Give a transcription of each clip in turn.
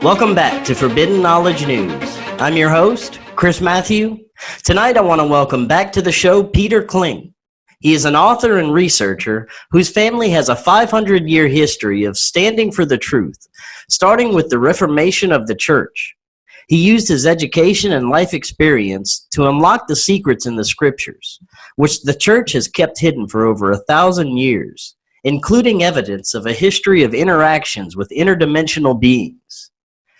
Welcome back to Forbidden Knowledge News. I'm your host, Chris Matthew. Tonight I want to welcome back to the show Peter Kling. He is an author and researcher whose family has a 500-year history of standing for the truth, starting with the Reformation of the Church. He used his education and life experience to unlock the secrets in the Scriptures, which the Church has kept hidden for over 1,000 years, including evidence of a history of interactions with interdimensional beings.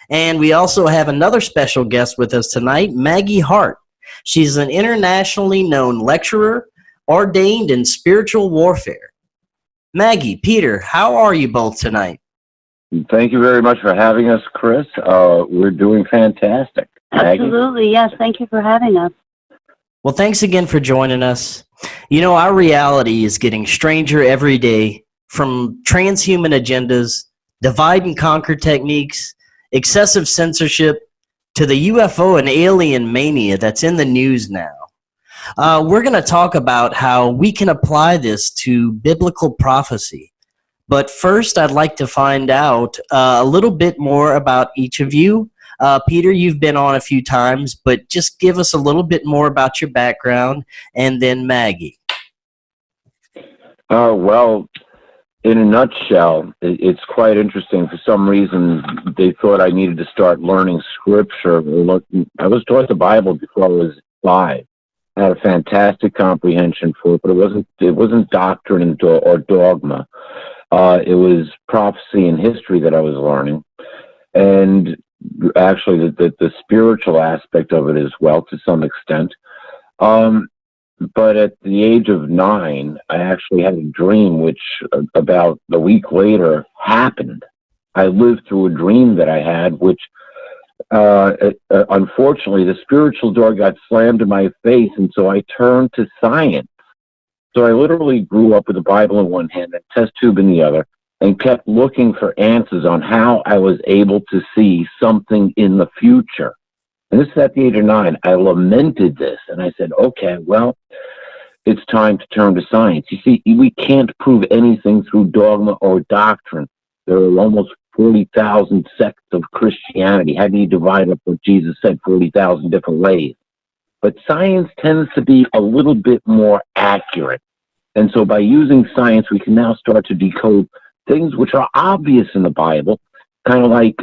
And we also have another special guest with us tonight, Maggie Hart. She's an internationally known lecturer, ordained in spiritual warfare. Maggie, Peter, how are you both tonight? Thank you very much for having us, Chris. We're doing fantastic. Maggie? Absolutely, yes. Thank you for having us. Well, thanks again for joining us. You know, our reality is getting stranger every day, from transhuman agendas, divide and conquer techniques, excessive censorship, to the UFO and alien mania that's in the news now. We're going to talk about how we can apply this to biblical prophecy. But first, I'd like to find out a little bit more about each of you. Peter, you've been on a few times, but just give us a little bit more about your background, and then Maggie. Well, in a nutshell, it's quite interesting. For some reason, they thought I needed to start learning Scripture. I was taught the Bible before I was 5. I had a fantastic comprehension for it, but it wasn't doctrine or dogma. It was prophecy and history that I was learning, and actually the spiritual aspect of it as well to some extent. But at the age of 9, I actually had a dream which about a week later happened. I lived through a dream that I had, which unfortunately the spiritual door got slammed in my face, and so I turned to science. So I literally grew up with the Bible in one hand and a test tube in the other, and kept looking for answers on how I was able to see something in the future. And this is at the age of 9. I lamented this, and I said, okay, well, it's time to turn to science. You see, we can't prove anything through dogma or doctrine. There are almost 40,000 sects of Christianity. How do you divide up what Jesus said 40,000 different ways? But science tends to be a little bit more accurate. And so by using science, we can now start to decode things which are obvious in the Bible, kind of like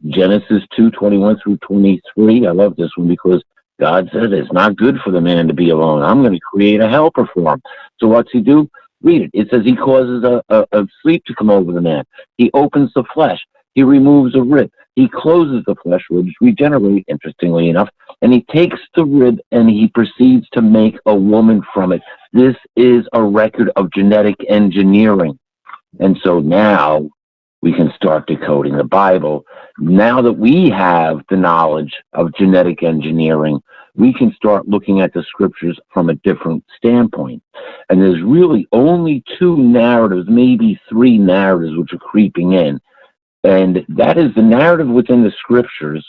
Genesis 2:21 through 23. I love this one because God said it's not good for the man to be alone. I'm going to create a helper for him. So what's he do? Read it. It says he causes a sleep to come over the man. He opens the flesh. He removes a rib. He closes the flesh ribs, regenerate, interestingly enough, and he takes the rib and he proceeds to make a woman from it. This is a record of genetic engineering. And so now we can start decoding the Bible. Now that we have the knowledge of genetic engineering, we can start looking at the Scriptures from a different standpoint. And there's really only 2 narratives, maybe 3 narratives, which are creeping in. And that is the narrative within the Scriptures,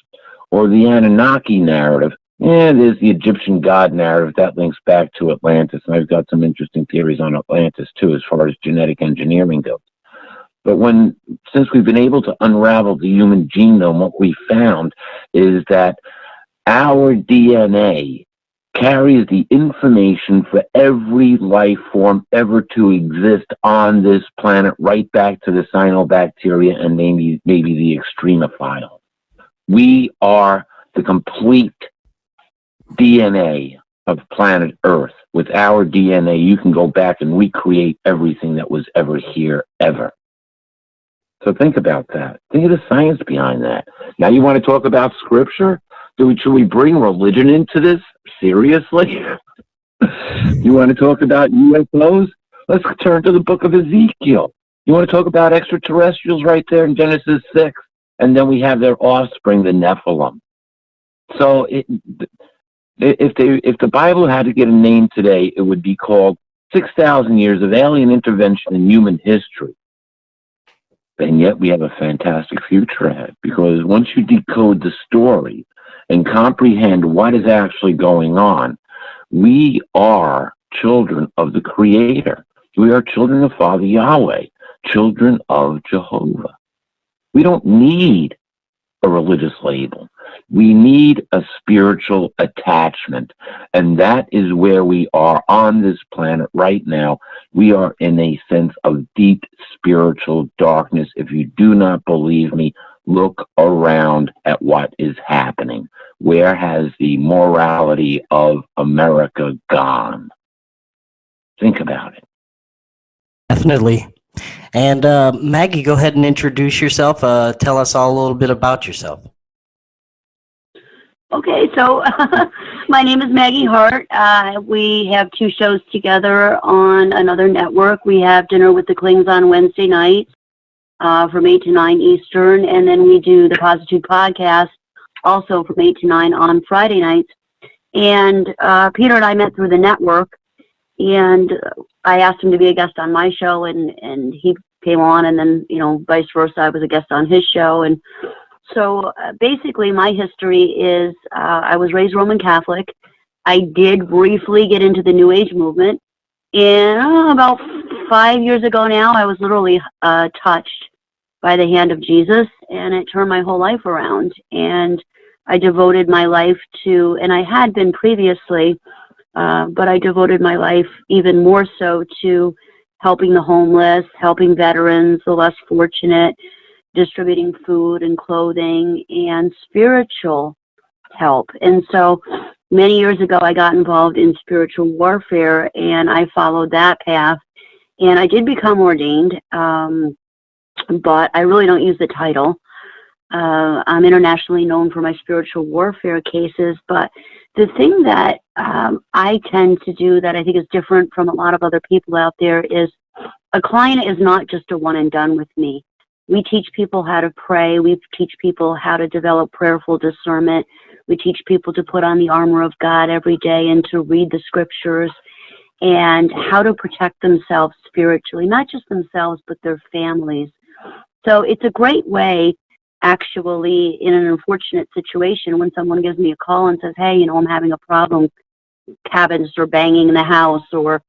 or the Anunnaki narrative. And there's the Egyptian God narrative that links back to Atlantis. And I've got some interesting theories on Atlantis, too, as far as genetic engineering goes. But since we've been able to unravel the human genome, what we found is that our DNA carries the information for every life form ever to exist on this planet, right back to the cyanobacteria and maybe the extremophile. We are the complete DNA of planet Earth. With our DNA, you can go back and recreate everything that was ever here, ever. So think about that. Think of the science behind that. Now you want to talk about Scripture? Should we bring religion into this? Seriously? You want to talk about UFOs? Let's turn to the book of Ezekiel. You want to talk about extraterrestrials right there in Genesis 6? And then we have their offspring, the Nephilim. So if the Bible had to get a name today, it would be called 6,000 Years of Alien Intervention in Human History. And yet we have a fantastic future ahead, because once you decode the story and comprehend what is actually going on, we are children of the Creator. We are children of Father Yahweh, children of Jehovah. We don't need a religious label. We need a spiritual attachment, and that is where we are on this planet right now. We are in a sense of deep spiritual darkness. If you do not believe me, look around at what is happening. Where has the morality of America gone? Think about it. Definitely. And Maggie, go ahead and introduce yourself. Tell us all a little bit about yourself. Okay, so my name is Maggie Hart. We have 2 shows together on another network. We have Dinner with the Klings on Wednesday nights from 8 to 9 Eastern, and then we do the Positive Podcast also from 8 to 9 on Friday nights. And Peter and I met through the network, and I asked him to be a guest on my show, and he came on, and then, vice versa, I was a guest on his show. And so basically my history is I was raised Roman Catholic. I did briefly get into the New Age movement. And about 5 years ago now, I was literally touched by the hand of Jesus, and it turned my whole life around. And I devoted my life to, and I had been previously, but I devoted my life even more so to helping the homeless, helping veterans, the less fortunate, distributing food and clothing and spiritual help. And so many years ago, I got involved in spiritual warfare, and I followed that path. And I did become ordained, but I really don't use the title. I'm internationally known for my spiritual warfare cases, but the thing that I tend to do that I think is different from a lot of other people out there is a client is not just a one and done with me. We teach people how to pray. We teach people how to develop prayerful discernment. We teach people to put on the armor of God every day and to read the scriptures and how to protect themselves spiritually, not just themselves, but their families. So it's a great way, actually, in an unfortunate situation when someone gives me a call and says, hey, I'm having a problem, cabins are banging in the house, or,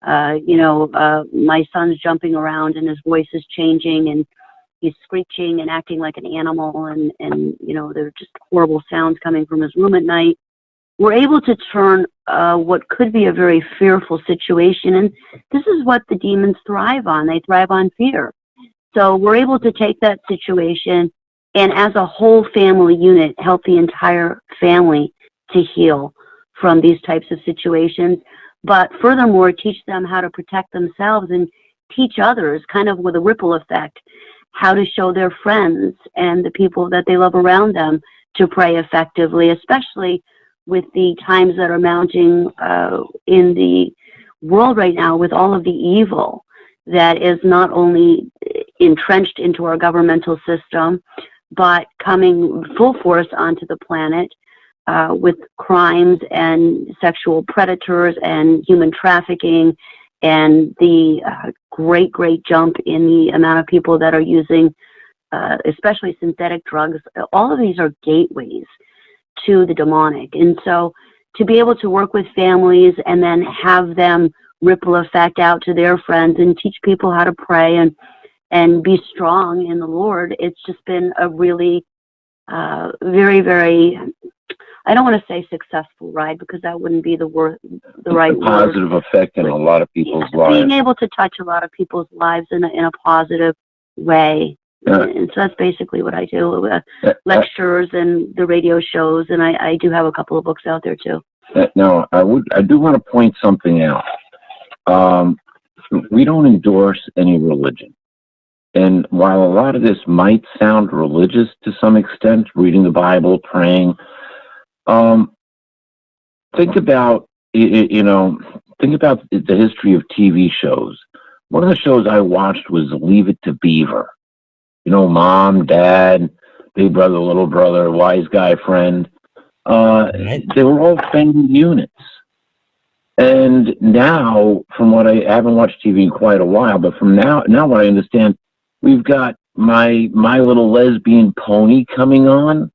my son's jumping around and his voice is changing and he's screeching and acting like an animal, and there are just horrible sounds coming from his room at night. We're able to turn what could be a very fearful situation, and this is what the demons thrive on. They thrive on fear. So we're able to take that situation and as a whole family unit, help the entire family to heal from these types of situations. But furthermore, teach them how to protect themselves and teach others, kind of with a ripple effect, how to show their friends and the people that they love around them to pray effectively, especially with the times that are mounting in the world right now with all of the evil that is not only entrenched into our governmental system, but coming full force onto the planet with crimes and sexual predators and human trafficking and the great jump in the amount of people that are using especially synthetic drugs. All of these are gateways to the demonic. And so to be able to work with families and then have them ripple effect out to their friends and teach people how to pray and be strong in the Lord, it's just been a really very, very, I don't want to say successful ride because that wouldn't be the right word. Positive effect in a lot of people's lives. Being able to touch a lot of people's lives in a positive way. And so that's basically what I do, lectures and the radio shows, and I do have a couple of books out there too. Now, I do want to point something out. We don't endorse any religion. And while a lot of this might sound religious to some extent, reading the Bible, praying, think about, think about the history of TV shows. One of the shows I watched was Leave It to Beaver. Mom, dad, big brother, little brother, wise guy friend. They were all family units. And now, from what I haven't watched TV in quite a while, but from now what I understand, we've got My Little Lesbian Pony coming on.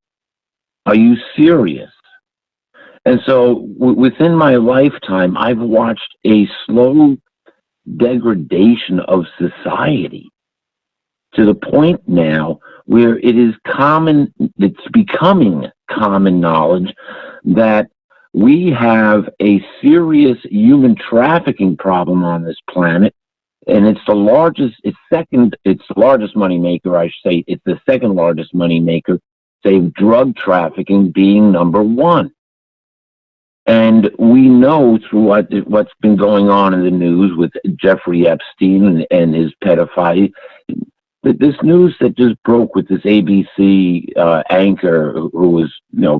Are you serious? And so within my lifetime, I've watched a slow degradation of society to the point now where it's becoming common knowledge that we have a serious human trafficking problem on this planet, and it's the largest money maker, I should say. It's the second largest money maker, say drug trafficking being number one. And we know through what's been going on in the news with Jeffrey Epstein and his pedophilia, that this news that just broke with this ABC anchor who was,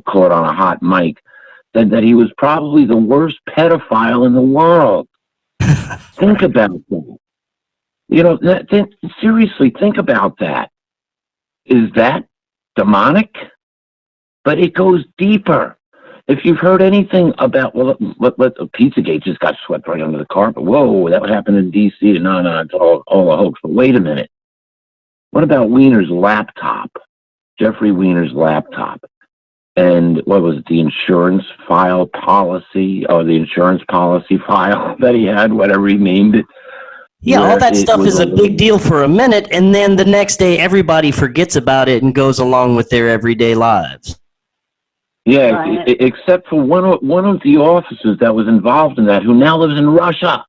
caught on a hot mic, said that he was probably the worst pedophile in the world. Think about that. Seriously, think about that. Is that demonic? But it goes deeper. If you've heard anything about, Pizzagate just got swept right under the carpet. Whoa, that would happen in D.C. No, it's all a hoax. But wait a minute. What about Weiner's laptop? Jeffrey Weiner's laptop. And what was it, the insurance policy file that he had, whatever he named it? Yeah, all that stuff is a big deal for a minute, and then the next day everybody forgets about it and goes along with their everyday lives. Yeah, right. Except for one of the officers that was involved in that, who now lives in Russia.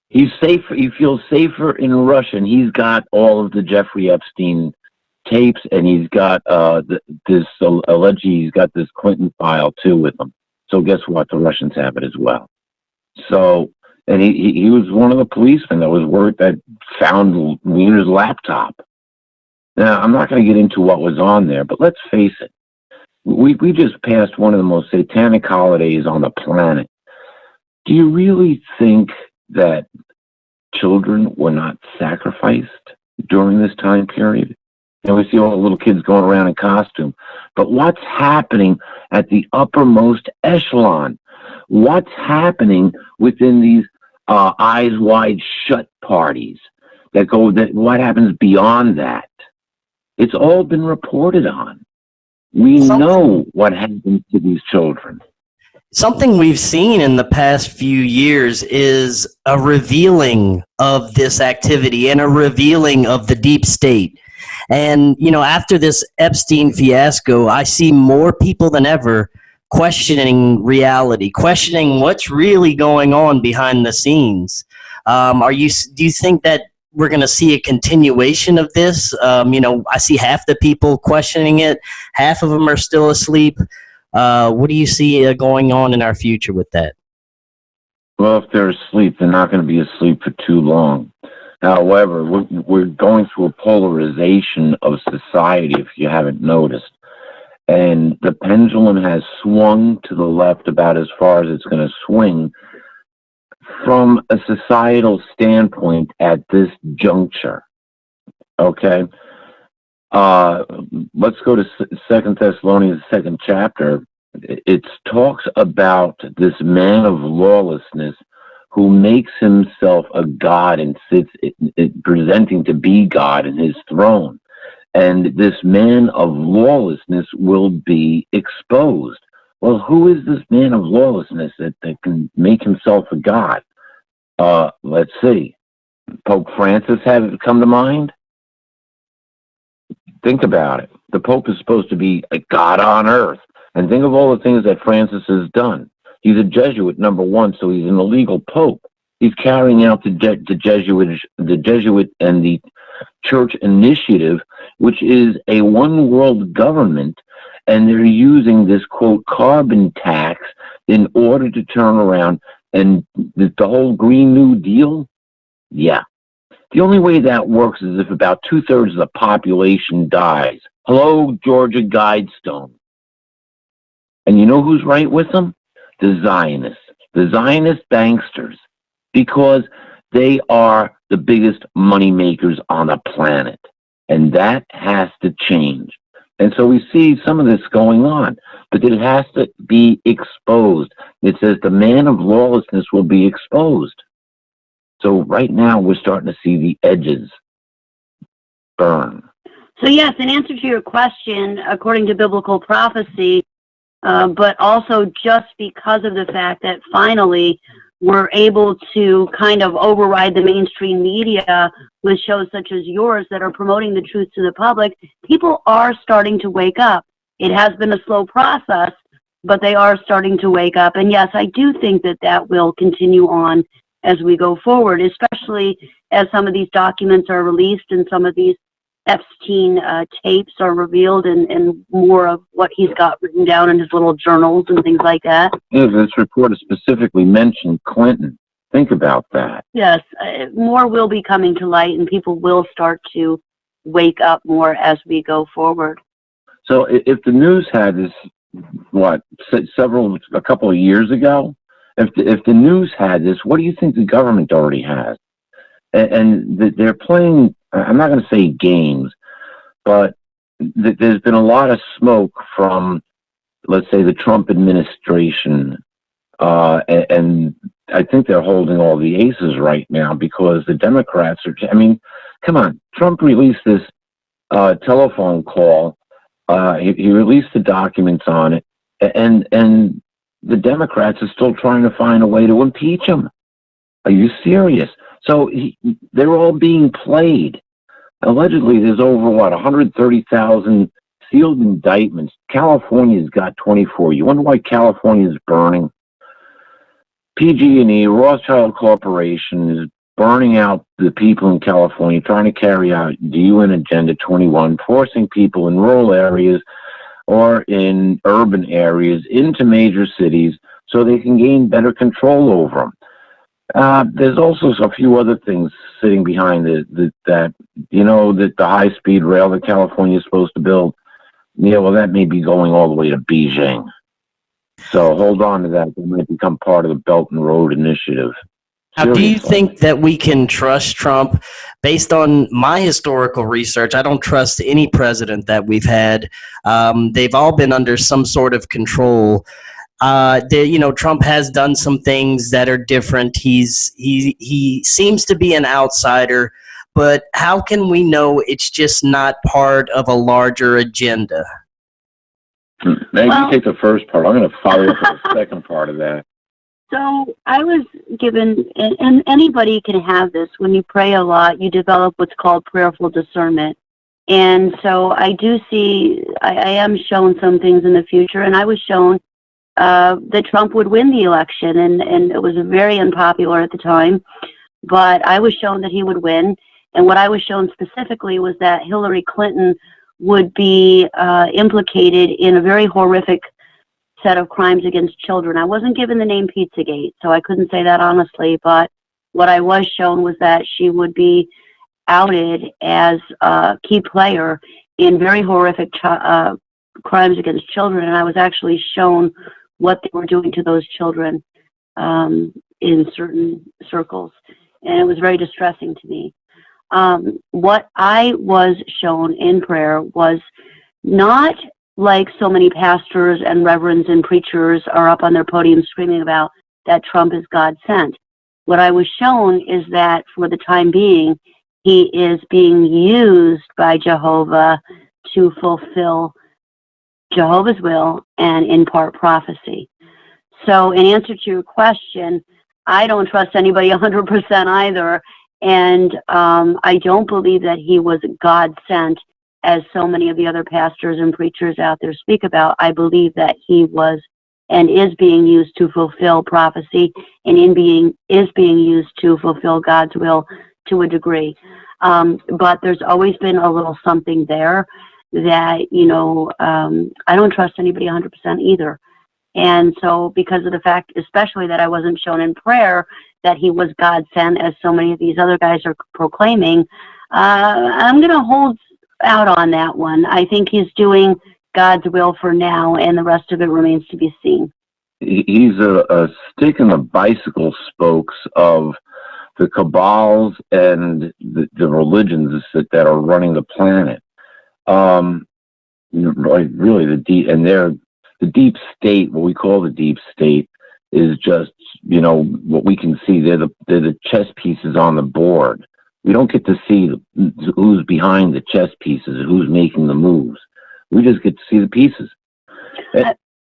He's safer. He feels safer in Russia, and he's got all of the Jeffrey Epstein tapes, and he's got allegedly he's got this Clinton file too with him. So guess what? The Russians have it as well. So, and he was one of the policemen that found Weiner's laptop. Now, I'm not going to get into what was on there, but let's face it. We just passed one of the most satanic holidays on the planet. Do you really think that children were not sacrificed during this time period? And we see all the little kids going around in costume. But what's happening at the uppermost echelon? What's happening within these eyes wide shut parties what happens beyond that? It's all been reported on. We know what happens to these children. Something we've seen in the past few years is a revealing of this activity and a revealing of the deep state. And, after this Epstein fiasco, I see more people than ever questioning reality, questioning what's really going on behind the scenes. Do you think that we're going to see a continuation of this? I see half the people questioning it. Half of them are still asleep. What do you see going on in our future with that? Well, if they're asleep, they're not going to be asleep for too long. However, we're going through a polarization of society, if you haven't noticed. And the pendulum has swung to the left about as far as it's going to swing from a societal standpoint at this juncture. Okay? Let's go to 2 Thessalonians, 2nd chapter. It talks about this man of lawlessness who makes himself a god and sits presenting to be God in his throne. And this man of lawlessness will be exposed. Well, who is this man of lawlessness that can make himself a god? Let's see. Pope Francis have it come to mind? Think about it. The Pope is supposed to be a god on earth. And think of all the things that Francis has done. He's a Jesuit, number one, so he's an illegal Pope. He's carrying out the Jesuit and the Church initiative, which is a one world government, and they're using this, quote, carbon tax in order to turn around and the whole Green New Deal. Yeah. The only way that works is if about 2/3 of the population dies. Hello, Georgia Guidestone. And you know who's right with them? The Zionist banksters, because they are the biggest money makers on the planet. And that has to change. And so we see some of this going on, but it has to be exposed. It says the man of lawlessness will be exposed. So right now we're starting to see the edges burn. So yes, in answer to your question, according to biblical prophecy, but also just because of the fact that finally we're able to kind of override the mainstream media with shows such as yours that are promoting the truth to the public, people are starting to wake up. It has been a slow process, but they are starting to wake up. And yes, I do think that that will continue on as we go forward, especially as some of these documents are released and some of these Epstein tapes are revealed, and more of what he's got written down in his little journals and things like that. Yeah, this report has specifically mentioned Clinton. Think about that. Yes, more will be coming to light, and people will start to wake up more as we go forward. So if the news had this, a couple of years ago, if the news had this, what do you think the government already has? And they're playing, I'm not going to say games, but there's been a lot of smoke from, let's say, the Trump administration. And I think they're holding all the aces right now because the Democrats are, I mean, come on, Trump released this telephone call. He released the documents on it, and the Democrats are still trying to find a way to impeach him. Are you serious? So they're all being played. Allegedly, there's over, 130,000 sealed indictments. California's got 24. You wonder why California's burning? PG&E, Rothschild Corporation, is burning out the people in California, trying to carry out the UN Agenda 21, forcing people in rural areas or in urban areas into major cities so they can gain better control over them. There's also a few other things sitting behind that the high-speed rail that California is supposed to build. Yeah, well, that may be going all the way to Beijing. So hold on to that. It might become part of the Belt and Road Initiative. Now, do you think that we can trust Trump? Based on my historical research, I don't trust any president that we've had. They've all been under some sort of control. Trump has done some things that are different. He seems to be an outsider, but how can we know it's just not part of a larger agenda? Maybe you take the first part. I'm going to follow up with the second part of that. So I was given, and anybody can have this, when you pray a lot, you develop what's called prayerful discernment. And so I do see, I am shown some things in the future, and I was shown that Trump would win the election, and it was very unpopular at the time, but I was shown that he would win. And what I was shown specifically was that Hillary Clinton would be implicated in a very horrific set of crimes against children. I wasn't given the name Pizzagate, so I couldn't say that honestly, but what I was shown was that she would be outed as a key player in very horrific crimes against children, and I was actually shown what they were doing to those children in certain circles, and it was very distressing to me. What I was shown in prayer was not like so many pastors and reverends and preachers are up on their podium screaming about that Trump is God sent. What I was shown is that for the time being, he is being used by Jehovah to fulfill Jehovah's will and in part prophecy. So in answer to your question, I don't trust anybody 100% either. And I don't believe that he was God sent, as so many of the other pastors and preachers out there speak about. I believe that he was and is being used to fulfill prophecy, and is being used to fulfill God's will to a degree. But there's always been a little something there that, I don't trust anybody 100% either. And so because of the fact, especially that I wasn't shown in prayer that he was God sent, as so many of these other guys are proclaiming, I'm going to hold out on that one. I think he's doing God's will for now, and the rest of it remains to be seen. He's a stick in the bicycle spokes of the cabals and the religions that are running the planet. Really, the deep state, what we call the deep state, is just, what we can see. They're the chess pieces on the board. We don't get to see who's behind the chess pieces and who's making the moves. We just get to see the pieces.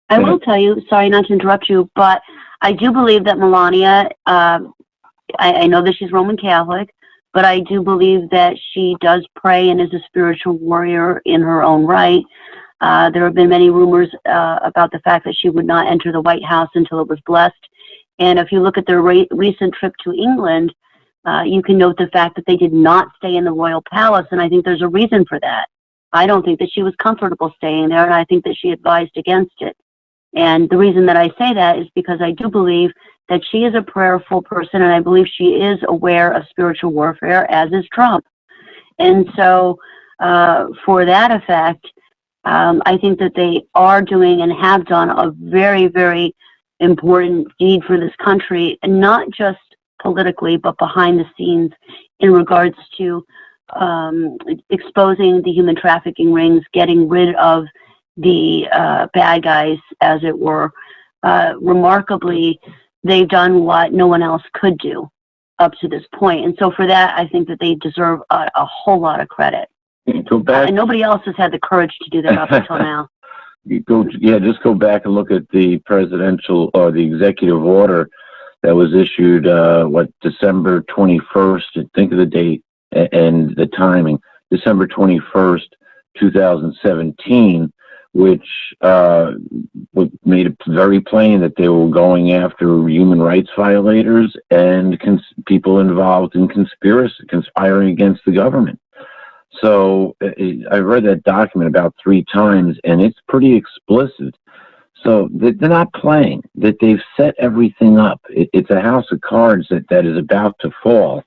I will tell you, sorry not to interrupt you, but I do believe that Melania, I know that she's Roman Catholic, but I do believe that she does pray and is a spiritual warrior in her own right. There have been many rumors about the fact that she would not enter the White House until it was blessed. And if you look at their recent trip to England, you can note the fact that they did not stay in the royal palace, and I think there's a reason for that. I don't think that she was comfortable staying there, and I think that she advised against it. And the reason that I say that is because I do believe that she is a prayerful person, and I believe she is aware of spiritual warfare, as is Trump. And so for that effect, I think that they are doing and have done a very, very important deed for this country, and not just politically, but behind the scenes in regards to exposing the human trafficking rings, getting rid of the bad guys, as it were. Remarkably, they've done what no one else could do up to this point. And so for that, I think that they deserve a whole lot of credit. Go back. And nobody else has had the courage to do that up until now. Just go back and look at the presidential or the executive order that was issued, December 21st, think of the date and the timing, December 21st, 2017, which made it very plain that they were going after human rights violators and people involved in conspiring against the government. So I read that document about 3 times, and it's pretty explicit. So they're not playing, that they've set everything up. It's a house of cards that is about to fall.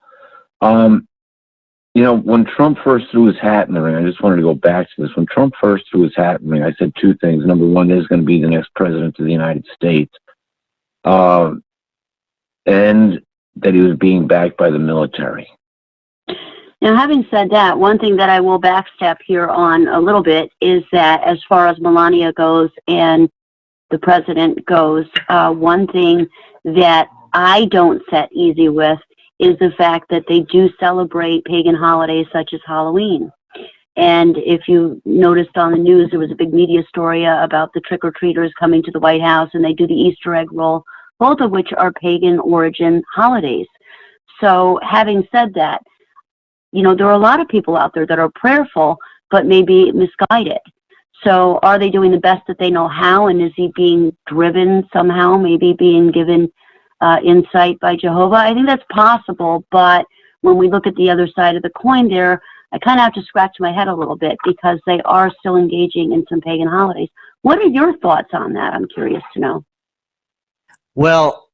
When Trump first threw his hat in the ring, I just wanted to go back to this. When Trump first threw his hat in the ring, I said 2 things. Number one, there's going to be the next president of the United States. And that he was being backed by the military. Now, having said that, one thing that I will backstep here on a little bit is that as far as Melania goes and the president goes, one thing that I don't set easy with is the fact that they do celebrate pagan holidays such as Halloween. And if you noticed on the news, there was a big media story about the trick-or-treaters coming to the White House, and they do the Easter egg roll, both of which are pagan origin holidays. So having said that, there are a lot of people out there that are prayerful, but maybe misguided. So are they doing the best that they know how? And is he being driven somehow, maybe being given insight by Jehovah? I think that's possible. But when we look at the other side of the coin there, I kind of have to scratch my head a little bit because they are still engaging in some pagan holidays. What are your thoughts on that? I'm curious to know. Well,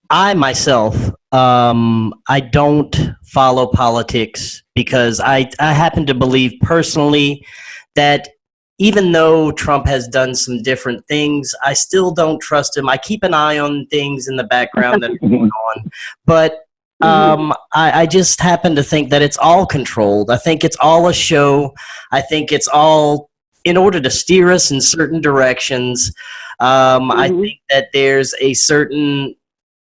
I myself, I don't follow politics because I happen to believe personally that even though Trump has done some different things, I still don't trust him. I keep an eye on things in the background that are going on, but I just happen to think that it's all controlled. I think it's all a show. I think it's all in order to steer us in certain directions. I think that there's a certain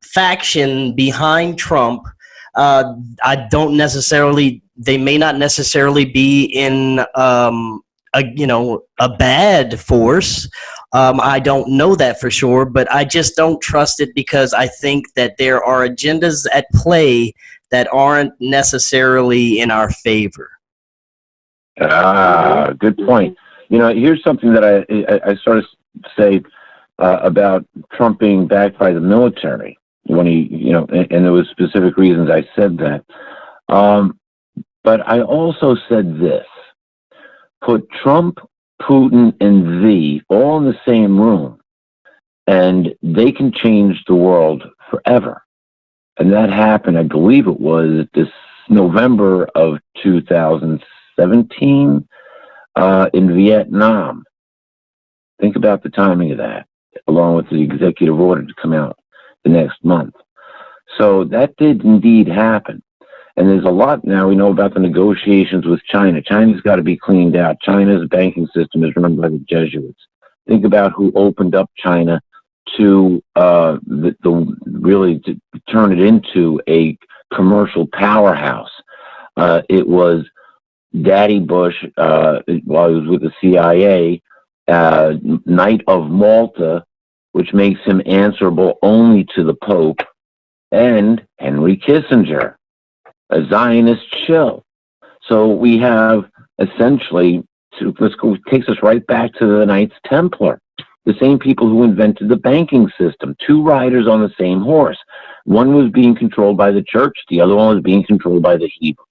faction behind Trump. They may not necessarily be in a bad force. I don't know that for sure, but I just don't trust it because I think that there are agendas at play that aren't necessarily in our favor. Good point. Here's something that I sort of say about Trump being backed by the military when he, and there was specific reasons I said that. But I also said this: put Trump, Putin, and thee all in the same room, and they can change the world forever. And that happened, I believe it was this November of 2017 in Vietnam. Think about the timing of that, along with the executive order to come out the next month. So that did indeed happen. And there's a lot now we know about the negotiations with China. China's got to be cleaned out. China's banking system is run by the Jesuits. Think about who opened up China to really to turn it into a commercial powerhouse. It was Daddy Bush, while he was with the CIA, Knight of Malta, which makes him answerable only to the Pope, and Henry Kissinger, a Zionist shill. So we have essentially, takes us right back to the Knights Templar, the same people who invented the banking system, two riders on the same horse. One was being controlled by the church, the other one was being controlled by the Hebrews.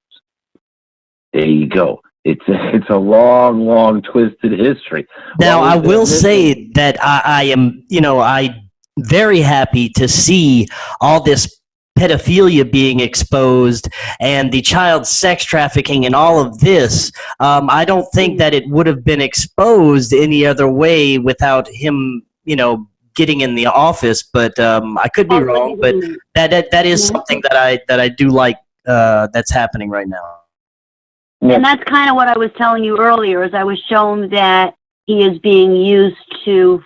There you go. It's a long, long, twisted history. Now, I will say that I am, I very happy to see all this pedophilia being exposed and the child sex trafficking and all of this. I don't think that it would have been exposed any other way without him, getting in the office. But I could be wrong. But that is something that I do like that's happening right now. And that's kind of what I was telling you earlier, is I was shown that he is being used to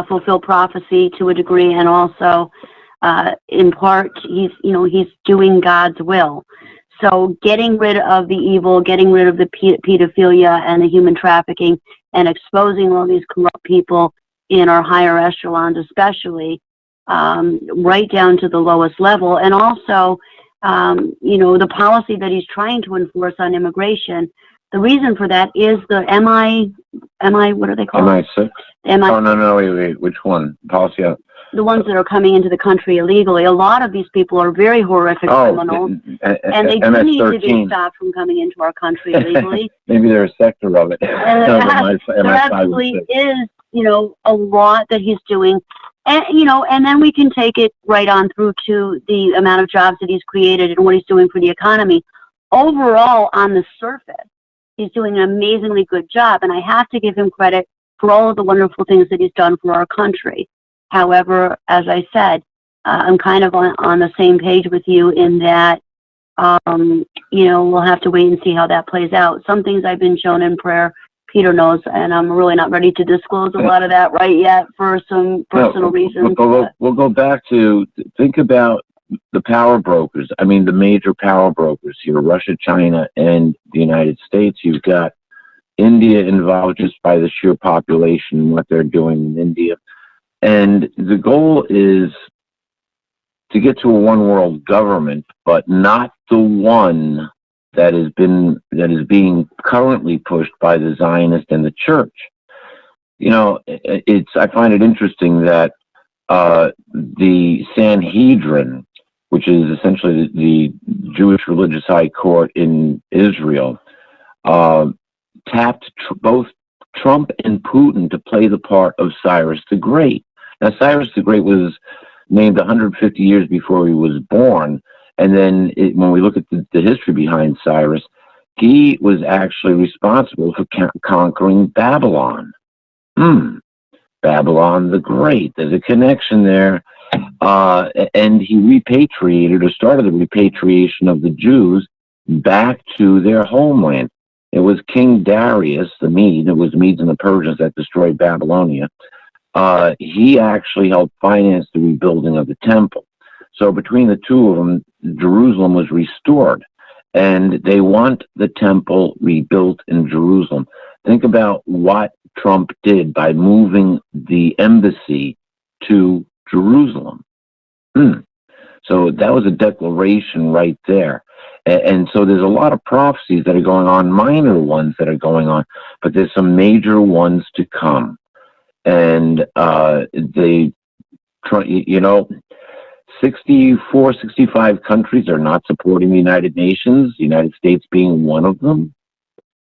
fulfill prophecy to a degree, and also in part he's doing God's will. So getting rid of the evil, getting rid of the pedophilia and the human trafficking, and exposing all these corrupt people in our higher echelons, especially right down to the lowest level, and also the policy that he's trying to enforce on immigration. The reason for that is the what are they called? MI6? Oh, no, wait, which one? Policy? The ones that are coming into the country illegally. A lot of these people are very horrific criminals, and they do need to be stopped from coming into our country illegally. Maybe they're a sector of it. There absolutely is, a lot that he's doing. And then we can take it right on through to the amount of jobs that he's created and what he's doing for the economy. Overall, on the surface, he's doing an amazingly good job, and I have to give him credit for all of the wonderful things that he's done for our country. However, as I said, I'm kind of on the same page with you in that, we'll have to wait and see how that plays out. Some things I've been shown in prayer, Peter knows, and I'm really not ready to disclose a lot of that right yet for some personal reasons. We'll go back to, think about the power brokers. I mean, the major power brokers here, Russia, China, and the United States. You've got India involved just by the sheer population and what they're doing in India. And the goal is to get to a one world government, but not the one that is being currently pushed by the Zionist and the church. I find it interesting that the Sanhedrin, which is essentially the Jewish religious high court in Israel, tapped both Trump and Putin to play the part of Cyrus the Great. Now, Cyrus the Great was named 150 years before he was born. And then when we look at the history behind Cyrus, he was actually responsible for conquering Babylon. Babylon the Great. There's a connection there. And he repatriated, or started the repatriation of the Jews back to their homeland. It was King Darius, the Mede, it was Medes and the Persians that destroyed Babylonia. He actually helped finance the rebuilding of the temple. So between the two of them, Jerusalem was restored, and they want the temple rebuilt in Jerusalem. Think about what Trump did by moving the embassy to Jerusalem. So that was a declaration right there. And so there's a lot of prophecies that are going on, minor ones that are going on, but there's some major ones to come. And 65 countries are not supporting the United Nations, the United States being one of them.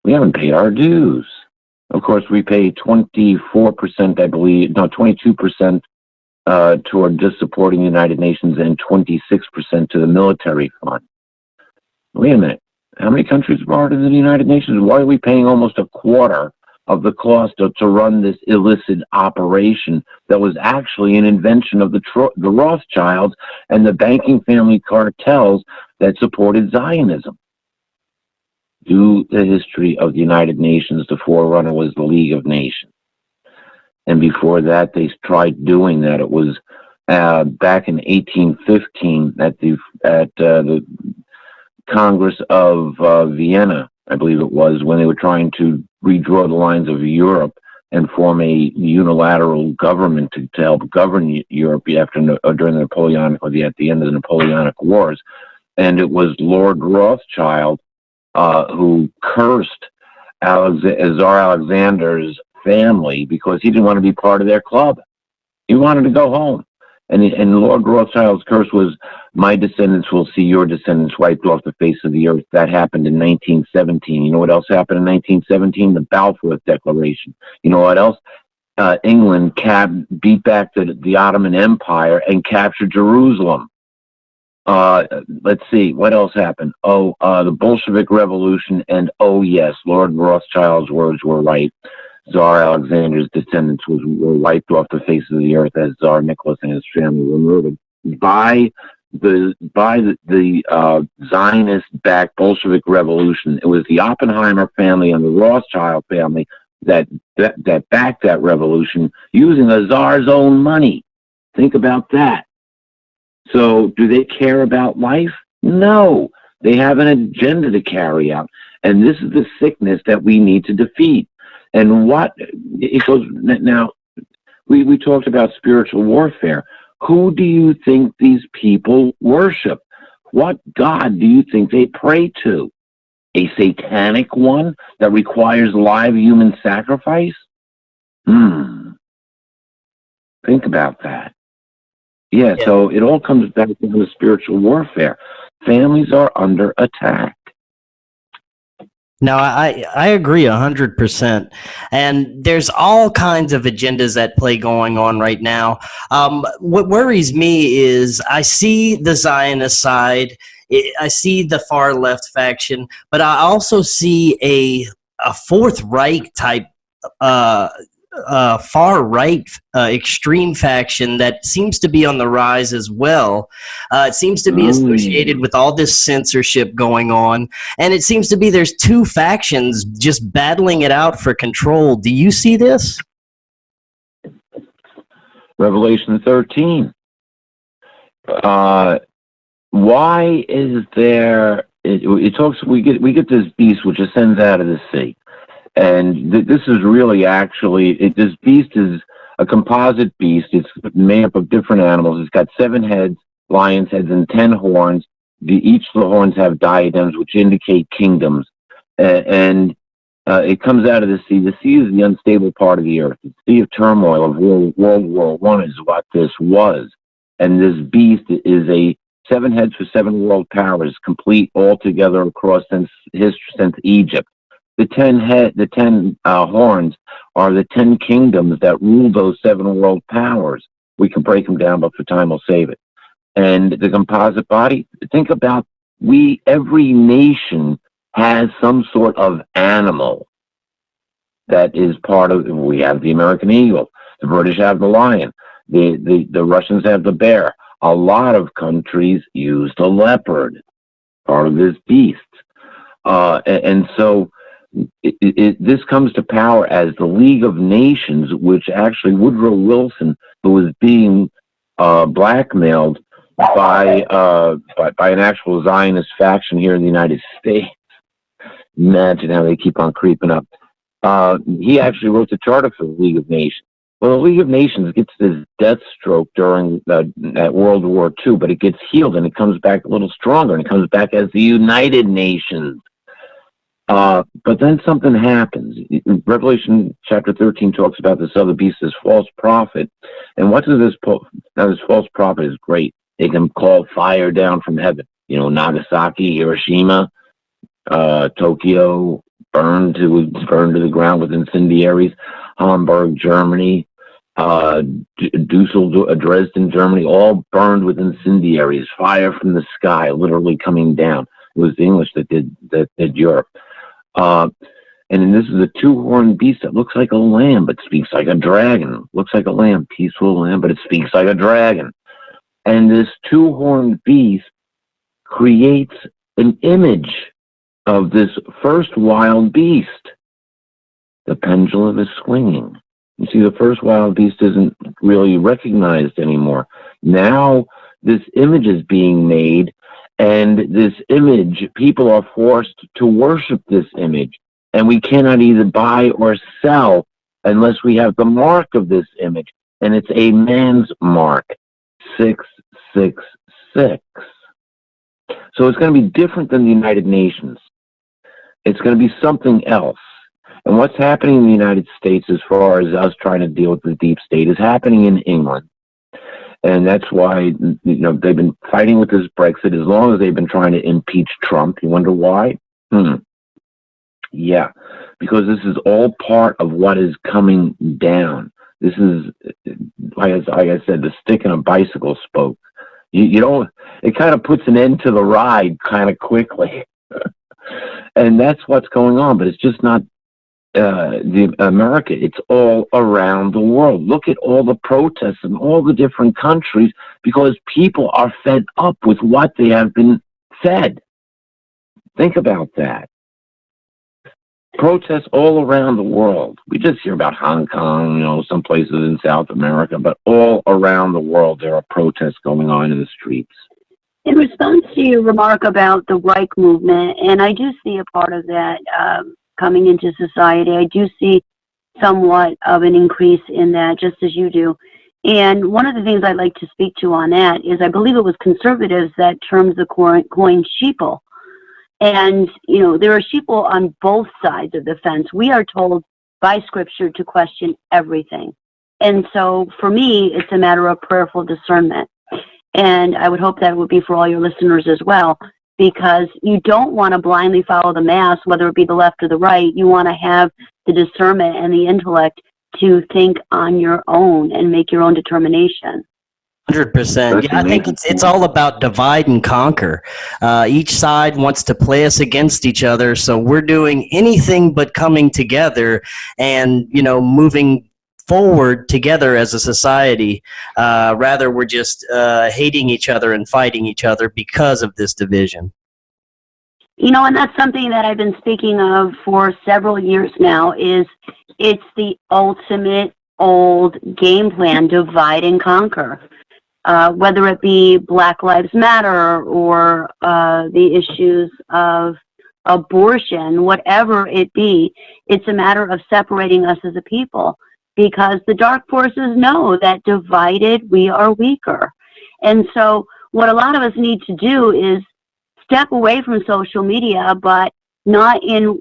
We haven't paid our dues. Of course, we pay 24%, I believe, no, 22% toward just supporting the United Nations and 26% to the military fund. Wait a minute. How many countries are part of the United Nations? Why are we paying almost a quarter of the cost to run this illicit operation that was actually an invention of the Rothschilds and the banking family cartels that supported Zionism? Do the history of the United Nations, the forerunner was the League of Nations. And before that, they tried doing that. It was back in 1815 at the Congress of Vienna, I believe it was, when they were trying to redraw the lines of Europe and form a unilateral government to help govern Europe during the Napoleonic, or at the end of the Napoleonic Wars. And it was Lord Rothschild who cursed Tsar Alexander's family because he didn't want to be part of their club. He wanted to go home. And Lord Rothschild's curse was, my descendants will see your descendants wiped off the face of the earth. That happened in 1917. You know what else happened in 1917? The Balfour Declaration. You know what else? England beat back the Ottoman Empire and captured Jerusalem. Let's see, what else happened? The Bolshevik Revolution, and yes, Lord Rothschild's words were right. Tsar Alexander's descendants were wiped off the face of the earth as Tsar Nicholas and his family were murdered by the Zionist-backed Bolshevik Revolution. It was the Oppenheimer family and the Rothschild family that backed that revolution using the Tsar's own money. Think about that. So, do they care about life? No. They have an agenda to carry out, and this is the sickness that we need to defeat. And what it goes now, we talked about spiritual warfare. Who do you think these people worship? What God do you think they pray to? A satanic one that requires live human sacrifice? Think about that. Yeah, so it all comes back to the spiritual warfare. Families are under attack. No, I agree 100%. And there's all kinds of agendas at play going on right now. What worries me is I see the Zionist side, I see the far left faction, but I also see a Fourth Reich type far right extreme faction that seems to be on the rise as well. It seems to be associated with all this censorship going on, and it seems to be there's two factions just battling it out for control. Do you see this? Revelation 13. Why is there? It talks. We get this beast which ascends out of the sea. And this is really this beast is a composite beast. It's made up of different animals. It's got 7 heads, lion's heads, and 10 horns. Each of the horns have diadems, which indicate kingdoms. It comes out of the sea. The sea is the unstable part of the earth. The sea of turmoil of World War I is what this was. And this beast is a 7 heads for 7 world powers, complete altogether across since Egypt. The 10 horns are the 10 kingdoms that rule those 7 world powers. We can break them down, but for time we'll save it. And the composite body, think about every nation has some sort of animal that is part of. We have the American eagle, the British have the lion, the Russians have the bear. A lot of countries use the leopard, part of this beast, and so. This comes to power as the League of Nations, which actually Woodrow Wilson, who was being blackmailed by an actual Zionist faction here in the United States. Imagine how they keep on creeping up. He actually wrote the charter for the League of Nations. Well, the League of Nations gets this death stroke during at World War II, but it gets healed and it comes back a little stronger, and it comes back as the United Nations. But then something happens. Revelation chapter 13 talks about this other beast, this false prophet. And what does this false prophet is great. They can call fire down from heaven. You know, Nagasaki, Hiroshima, Tokyo, burned to the ground with incendiaries. Hamburg, Germany, Dresden, Germany, all burned with incendiaries. Fire from the sky, literally coming down. It was the English that did Europe. And then this is a 2-horned beast that looks like a lamb but speaks like a dragon. Looks like a lamb, peaceful lamb, but it speaks like a dragon. And this 2-horned beast creates an image of this first wild beast. The pendulum is swinging. You see, the first wild beast isn't really recognized anymore. Now this image is being made. And this image, people are forced to worship this image. And we cannot either buy or sell unless we have the mark of this image, and it's a man's mark, 666. So it's going to be different than the United Nations. It's going to be something else. And what's happening in the United States as far as us trying to deal with the deep state is happening in England. And that's why, they've been fighting with this Brexit as long as they've been trying to impeach Trump. You wonder why? Yeah, because this is all part of what is coming down. This is, like I said, the stick in a bicycle spoke. You don't, it kind of puts an end to the ride kind of quickly. And that's what's going on, but it's just not America. It's all around the world. Look at all the protests in all the different countries because people are fed up with what they have been fed. Think about that. Protests all around the world. We just hear about Hong Kong, some places in South America, but all around the world there are protests going on in the streets. In response to your remark about the Reich movement, and I do see a part of that coming into society, I do see somewhat of an increase in that, just as you do. And one of the things I'd like to speak to on that is I believe it was conservatives that termed the coin sheeple. And, there are sheeple on both sides of the fence. We are told by Scripture to question everything. And so for me, it's a matter of prayerful discernment. And I would hope that would be for all your listeners as well, because you don't want to blindly follow the mass, whether it be the left or the right. You want to have the discernment and the intellect to think on your own and make your own determination. 100%. Yeah, I think it's all about divide and conquer. Each side wants to play us against each other, so we're doing anything but coming together and, moving forward together as a society. Rather, we're just hating each other and fighting each other because of this division. And that's something that I've been speaking of for several years now, is it's the ultimate old game plan, divide and conquer. Whether it be Black Lives Matter or the issues of abortion, whatever it be, it's a matter of separating us as a people, because the dark forces know that divided we are weaker. And so what a lot of us need to do is step away from social media, but not in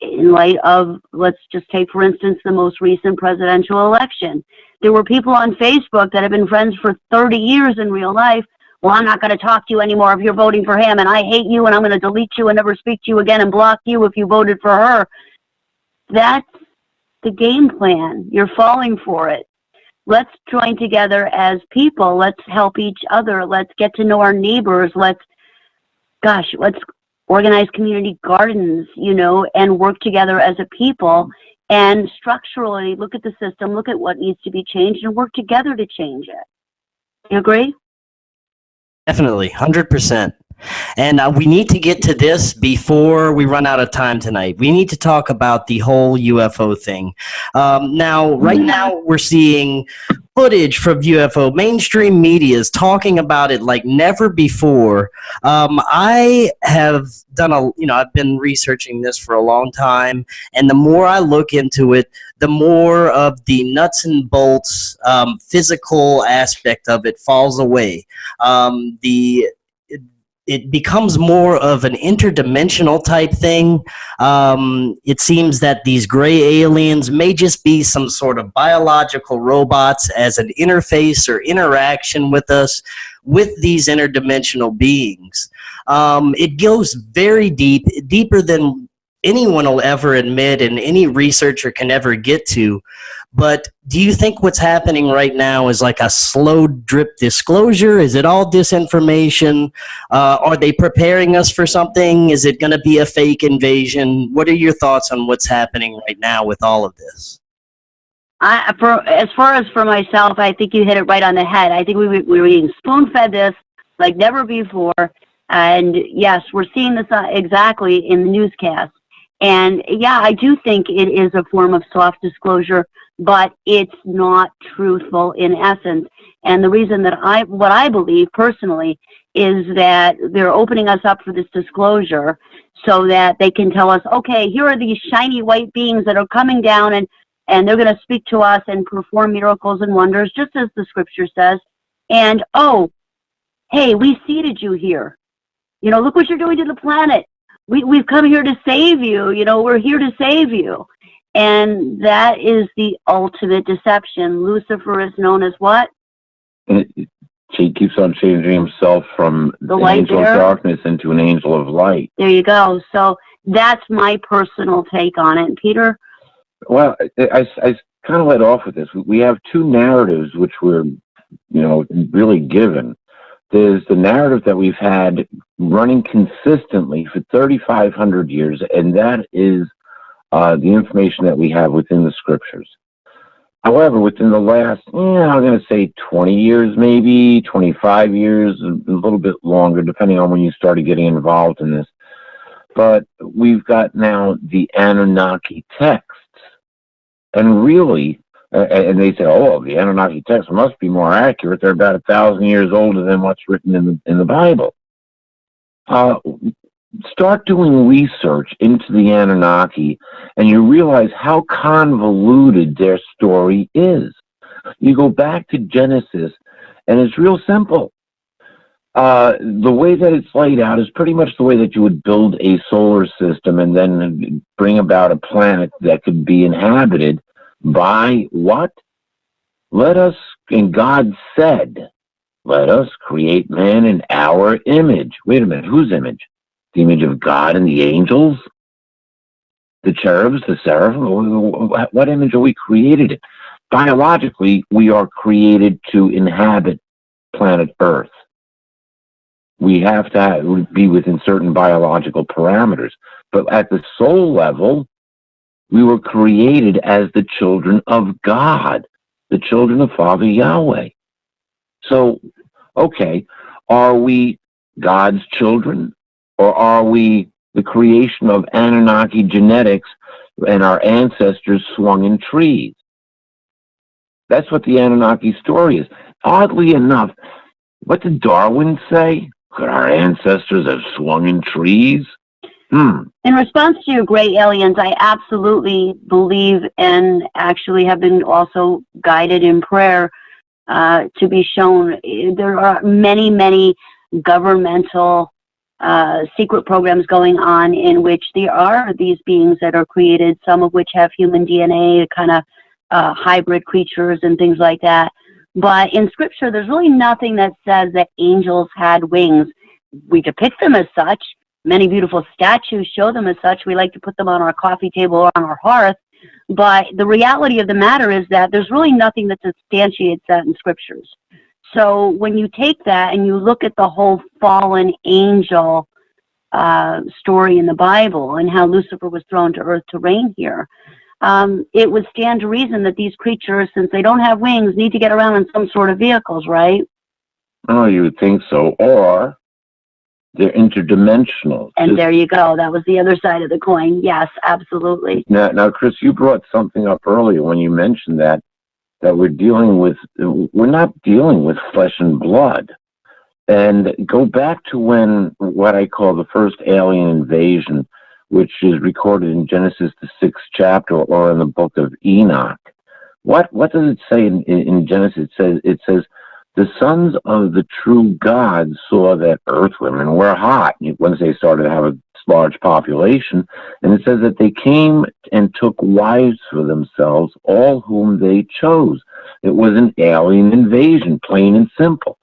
light of, let's just take, for instance, the most recent presidential election. There were people on Facebook that have been friends for 30 years in real life. Well, I'm not going to talk to you anymore if you're voting for him, and I hate you, and I'm going to delete you and never speak to you again and block you if you voted for her. That's the game plan. You're falling for it. Let's join together as people. Let's help each other. Let's get to know our neighbors. Let's organize community gardens, and work together as a people, and structurally look at the system, look at what needs to be changed, and work together to change it. You agree? Definitely, 100%. And we need to get to this before we run out of time tonight. We need to talk about the whole UFO thing. Right now, we're seeing footage from UFO. Mainstream media is talking about it like never before. I have done I've been researching this for a long time, and the more I look into it, the more of the nuts and bolts physical aspect of it falls away. It becomes more of an interdimensional type thing. It seems that these gray aliens may just be some sort of biological robots as an interface or interaction with us, with these interdimensional beings. It goes very deep, deeper than anyone will ever admit and any researcher can ever get to. But do you think what's happening right now is like a slow drip disclosure? Is it all disinformation? Are they preparing us for something? Is it going to be a fake invasion? What are your thoughts on what's happening right now with all of this? As far as for myself, I think you hit it right on the head. I think we were being spoon-fed this like never before. And yes, we're seeing this exactly in the newscast. And yeah, I do think it is a form of soft disclosure, but it's not truthful in essence. And the reason that what I believe personally is that they're opening us up for this disclosure so that they can tell us, okay, here are these shiny white beings that are coming down, and and they're going to speak to us and perform miracles and wonders, just as the scripture says. And, oh, hey, we seeded you here. You know, look what you're doing to the planet. We've come here to save you. You know, we're here to save you. And that is the ultimate deception. Lucifer is known as what? He keeps on changing himself from The an light angel of bearer? darkness into an angel of light. There you go. So that's my personal take on it. Peter? Well, I kind of led off with this. We have two narratives which we're, really given. There's the narrative that we've had running consistently for 3,500 years, and that is the information that we have within the scriptures. However, within the last, I'm going to say 20 years, maybe 25 years, a little bit longer, depending on when you started getting involved in this. But we've got now the Anunnaki texts. And really, and they say, oh, the Anunnaki texts must be more accurate. They're about 1,000 years older than what's written in the Bible. Start doing research into the Anunnaki, and you realize how convoluted their story is. You go back to Genesis, and it's real simple. The way that it's laid out is pretty much the way that you would build a solar system and then bring about a planet that could be inhabited by what? And God said, let us create man in our image. Wait a minute, whose image? The image of God and the angels? The cherubs, the seraphim? What image are we created in? Biologically, we are created to inhabit planet Earth. We have to be within certain biological parameters. But at the soul level, we were created as the children of God, the children of Father Yahweh. So, okay, are we God's children? Or are we the creation of Anunnaki genetics and our ancestors swung in trees? That's what the Anunnaki story is. Oddly enough, what did Darwin say? Could our ancestors have swung in trees? In response to your gray aliens, I absolutely believe and actually have been also guided in prayer to be shown. There are many, many governmental secret programs going on in which there are these beings that are created, some of which have human DNA, kind of hybrid creatures and things like that. But in scripture, there's really nothing that says that angels had wings. We depict them as such. Many beautiful statues show them as such. We like to put them on our coffee table or on our hearth. But the reality of the matter is that there's really nothing that substantiates that in scriptures. So when you take that and you look at the whole fallen angel story in the Bible and how Lucifer was thrown to earth to reign here, it would stand to reason that these creatures, since they don't have wings, need to get around in some sort of vehicles, right? Oh, you would think so. Or they're interdimensional. And there you go. That was the other side of the coin. Yes, absolutely. Now, Chris, you brought something up earlier when you mentioned that we're not dealing with flesh and blood. And go back to when what I call the first alien invasion, which is recorded in Genesis, the 6th chapter, or in the book of Enoch. What does it say in Genesis? It says, the sons of the true God saw that earth women were hot once they started to have a large population. And it says that they came and took wives for themselves, all whom they chose. It was an alien invasion, plain and simple.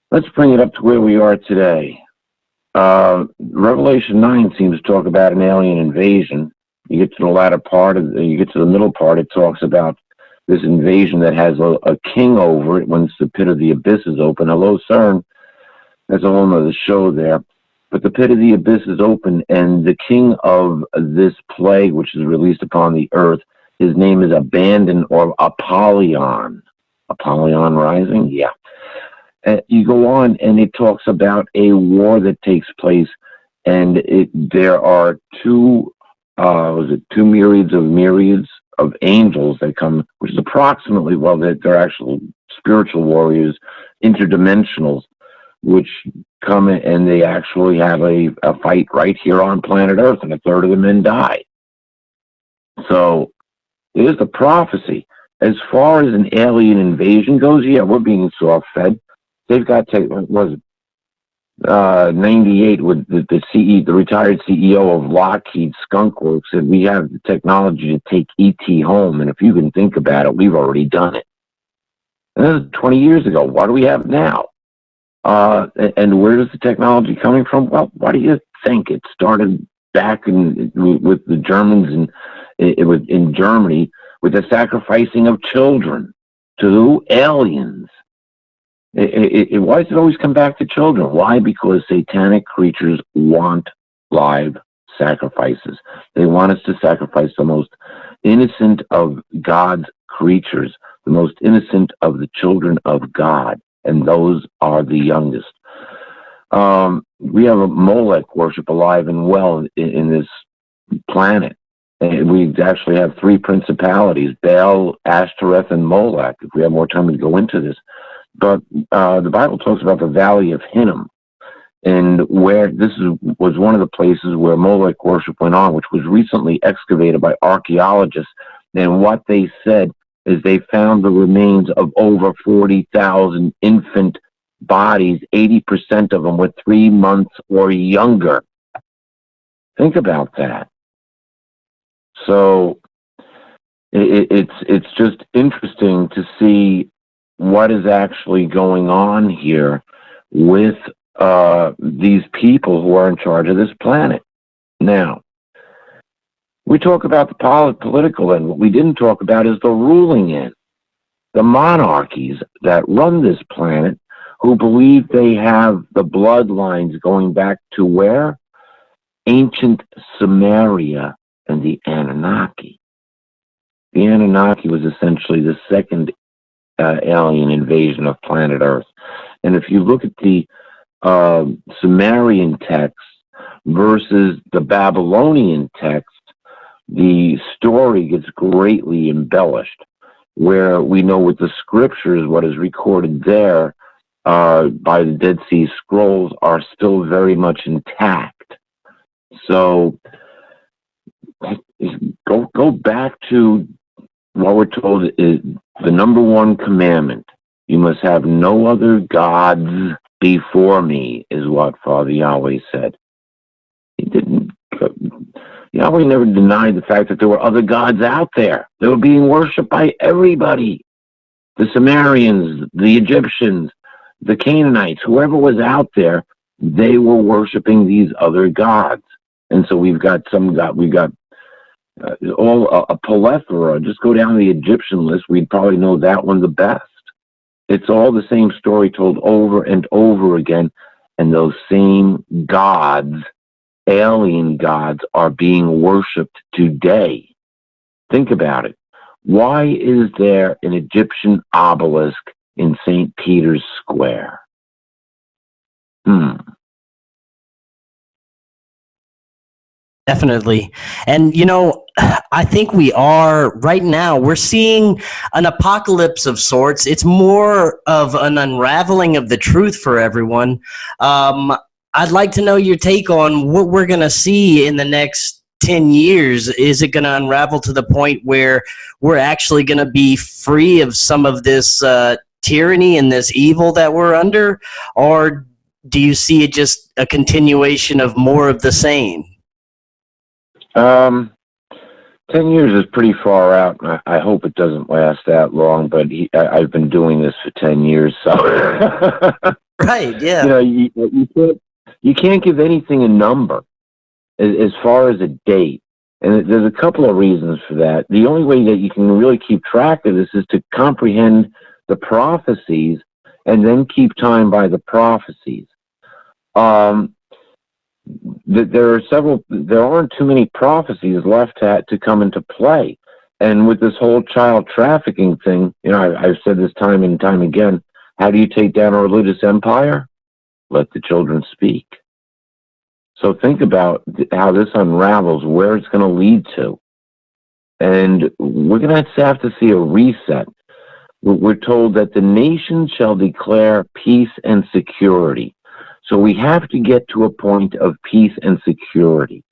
Let's bring it up to where we are today. Revelation 9 seems to talk about an alien invasion. You get to the latter part, you get to the middle part, it talks about this invasion that has a king over it once the pit of the abyss is open. Hello, CERN. There's a whole nother show there. But the pit of the abyss is open, and the king of this plague, which is released upon the earth, his name is Abandon or Apollyon. Apollyon Rising? Yeah. You go on, and it talks about a war that takes place, and there are two myriads of angels that come, which is approximately, well, they're actual spiritual warriors, interdimensionals, which come and they actually have a fight right here on planet Earth, and a third of the men die. So Here's the prophecy. As far as an alien invasion goes, yeah, we're being soft-fed. They've got, was it 98 with the retired CEO of Lockheed Skunk Works said we have the technology to take ET home, and if you can think about it, we've already done it. And that was 20 years ago. What do we have now? And where is the technology coming from? Well, why do you think it started back with the Germans in Germany with the sacrificing of children to aliens? Why does it always come back to children? Why? Because satanic creatures want live sacrifices. They want us to sacrifice the most innocent of God's creatures, the most innocent of the children of God, and those are the youngest. We have a Molech worship alive and well in this planet. And we actually have three principalities, Baal, Ashtoreth, and Molech. If we have more time to go into this. But the Bible talks about the Valley of Hinnom, and where was one of the places where Molech worship went on, which was recently excavated by archaeologists. And what they said is they found the remains of over 40,000 infant bodies, 80% of them were 3 months or younger. Think about that. So it's just interesting to see what is actually going on here with these people who are in charge of this planet. Now, we talk about the political end. What we didn't talk about is the ruling end. The monarchies that run this planet, who believe they have the bloodlines going back to where? Ancient Samaria and the Anunnaki. The Anunnaki was essentially the second alien invasion of planet Earth. And if you look at the Sumerian text versus the Babylonian text, the story gets greatly embellished, where we know with the scriptures what is recorded there by the Dead Sea Scrolls are still very much intact. So go back to what we're told is the number one commandment. You must have no other gods before me, is what Father Yahweh said. He didn't. Yahweh never denied the fact that there were other gods out there. They were being worshipped by everybody. The Sumerians, the Egyptians, the Canaanites, whoever was out there, they were worshiping these other gods. And so we've got a plethora. Just go down the Egyptian list, we'd probably know that one the best. It's all the same story told over and over again, and those same gods, alien gods, are being worshipped today. Think about it. Why is there an Egyptian obelisk in St. Peter's Square? Definitely. And, you know, I think we are right now, we're seeing an apocalypse of sorts. It's more of an unraveling of the truth for everyone. I'd like to know your take on what we're going to see in the next 10 years. Is it going to unravel to the point where we're actually going to be free of some of this tyranny and this evil that we're under? Or do you see it just a continuation of more of the same? 10 years is pretty far out. I hope it doesn't last that long, but I've been doing this for 10 years, so. Right, yeah. You know, you can't give anything a number as far as a date. And there's a couple of reasons for that. The only way that you can really keep track of this is to comprehend the prophecies and then keep time by the prophecies. There aren't too many prophecies left to come into play. And with this whole child trafficking thing, you know, I've said this time and time again, how do you take down a religious empire? Let the children speak. So think about how this unravels, where it's going to lead to. And we're going to have to see a reset. We're told that the nations shall declare peace and security. So we have to get to a point of peace and security.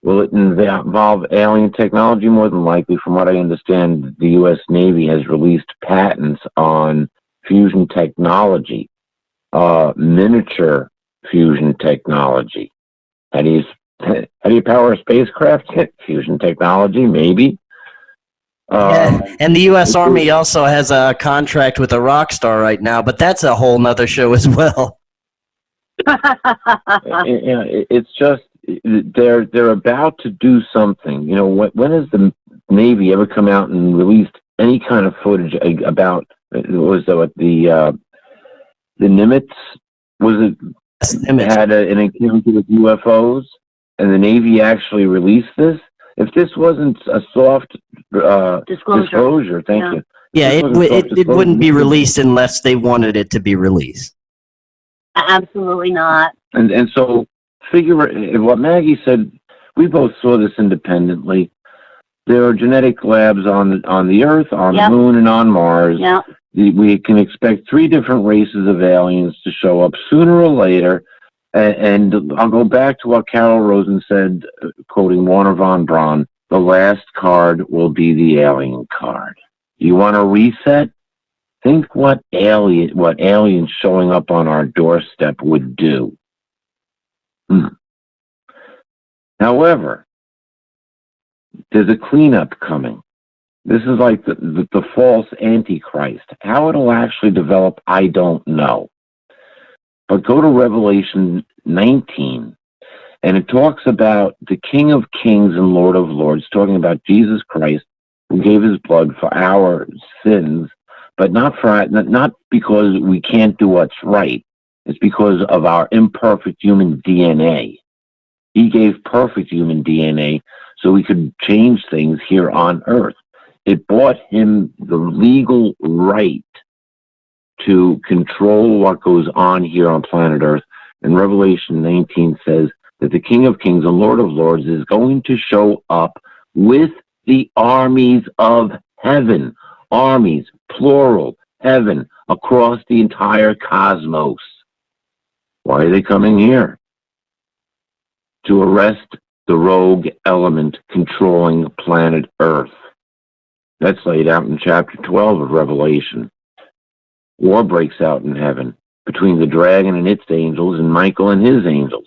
Will it involve alien technology? More than likely. From what I understand, the U.S. Navy has released patents on fusion technology, miniature fusion technology. How do you power a spacecraft? Fusion technology, maybe. Yeah, and the U.S. Army also has a contract with a rock star right now, but that's a whole nother show as well. It's just they're about to do something. You know, when has the Navy ever come out and released any kind of footage about? Was that the Nimitz? Was it had an encounter with UFOs, and the Navy actually released this? If this wasn't a soft disclosure, thank you. Yeah, it wouldn't be released unless they wanted it to be released. Absolutely not. And so, figure what Maggie said. We both saw this independently. There are genetic labs on the Earth, on the Moon, and on Mars. Yeah. We can expect 3 different races of aliens to show up sooner or later. And I'll go back to what Carol Rosen said, quoting Warner von Braun, the last card will be the alien card. You want to reset? Think what aliens showing up on our doorstep would do. However, there's a cleanup coming. This is like the false Antichrist. How it'll actually develop, I don't know. But go to Revelation 19, and it talks about the King of Kings and Lord of Lords, talking about Jesus Christ, who gave his blood for our sins, but not because we can't do what's right. It's because of our imperfect human DNA. He gave perfect human DNA so we could change things here on Earth. It bought him the legal right to control what goes on here on planet Earth. And Revelation 19 says that the King of Kings and Lord of Lords is going to show up with the armies of heaven. Armies, plural, heaven, across the entire cosmos. Why are they coming here? To arrest the rogue element controlling planet Earth. That's laid out in chapter 12 of Revelation. War breaks out in heaven between the dragon and its angels and Michael and his angels.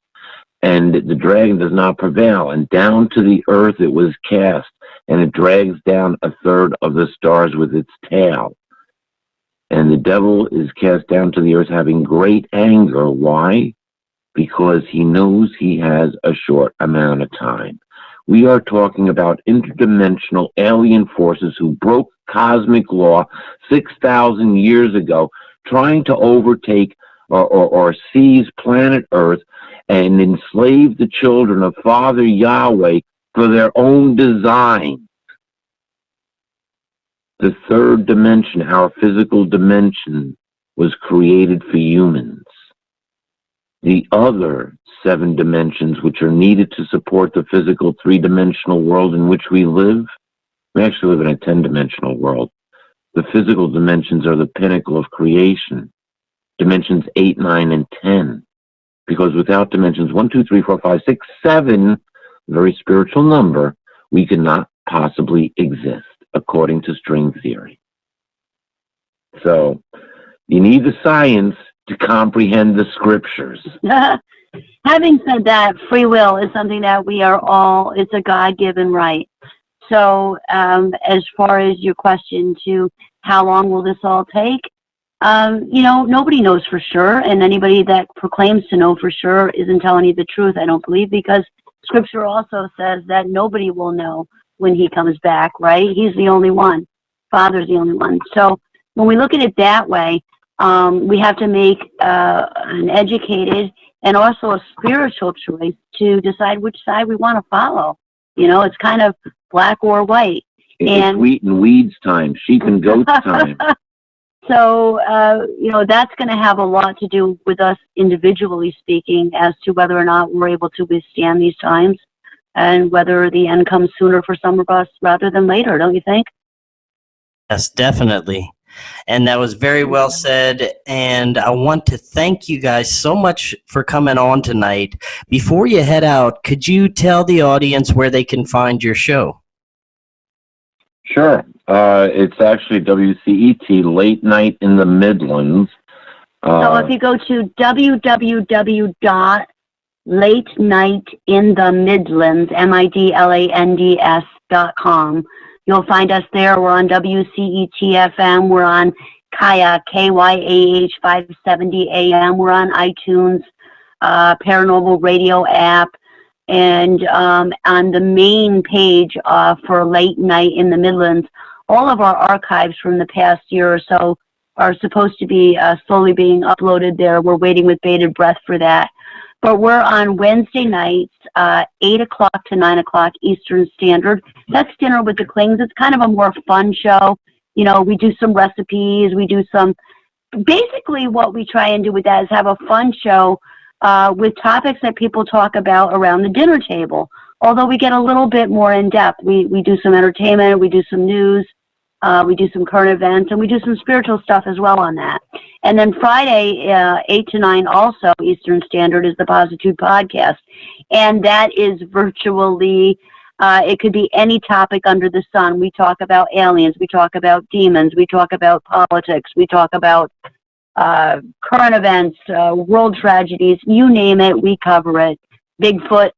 And the dragon does not prevail, and down to the earth it was cast, and it drags down 1/3 of the stars with its tail. And the devil is cast down to the earth having great anger. Why? Because he knows he has a short amount of time. We are talking about interdimensional alien forces who broke cosmic law 6,000 years ago, trying to overtake or seize planet Earth and enslave the children of Father Yahweh for their own design. The 3rd dimension, our physical dimension, was created for humans. The other 7 dimensions, which are needed to support the physical 3-dimensional world in which we live, we actually live in a 10-dimensional world. The physical dimensions are the pinnacle of creation. Dimensions 8, 9, and 10. Because without dimensions 1, 2, 3, 4, 5, 6, 7, very spiritual number, we could not possibly exist, according to string theory. So, you need the science to comprehend the scriptures. Having said that, free will is something that it's a God-given right. So as far as your question to how long will this all take, nobody knows for sure, and anybody that proclaims to know for sure isn't telling you the truth, I don't believe, because Scripture also says that nobody will know when he comes back, right? He's the only one. Father's the only one. So when we look at it that way, we have to make an educated and also a spiritual choice to decide which side we want to follow. It's kind of black or white. It's wheat and weeds time, sheep and goats time. So, that's going to have a lot to do with us individually speaking as to whether or not we're able to withstand these times and whether the end comes sooner for some of us rather than later, don't you think? Yes, definitely. And that was very well said. And I want to thank you guys so much for coming on tonight. Before you head out, could you tell the audience where they can find your show? Sure. It's actually WCET, Late Night in the Midlands. So if you go to www.latenightinthe midlands.com, you'll find us there. We're on WCET FM. We're on Kaya, KYAH 570 AM. We're on iTunes, Paranormal Radio app. And on the main page for Late Night in the Midlands, all of our archives from the past year or so are supposed to be slowly being uploaded there. We're waiting with bated breath for that. But we're on Wednesday nights, 8 o'clock to 9 o'clock Eastern Standard. That's Dinner with the Klings. It's kind of a more fun show. You know, we do some recipes. We do some, basically what we try and do with that is have a fun show with topics that people talk about around the dinner table. Although we get a little bit more in depth. We do some entertainment, we do some news, we do some current events, and we do some spiritual stuff as well on that. And then Friday, 8 to 9 also Eastern Standard is the Positude Podcast. And that is virtually, it could be any topic under the sun. We talk about aliens, we talk about demons, we talk about politics, we talk about current events, world tragedies, you name it, we cover it. Bigfoot.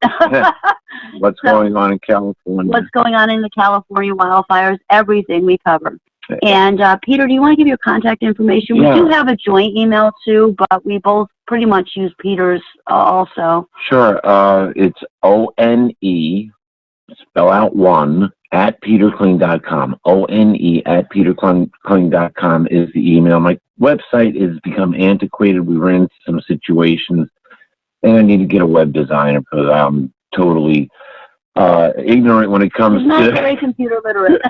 What's going on in California? What's going on in the California wildfires, everything we cover. And Peter, do you want to give your contact information? Yeah. We do have a joint email too, but we both pretty much use Peter's also. Sure. It's ONE, spell out one, at peterkling.com. ONE at peterkling.com is the email. My website has become antiquated. We ran into some situations, and I need to get a web designer because I'm totally ignorant when it comes Not to... very computer literate.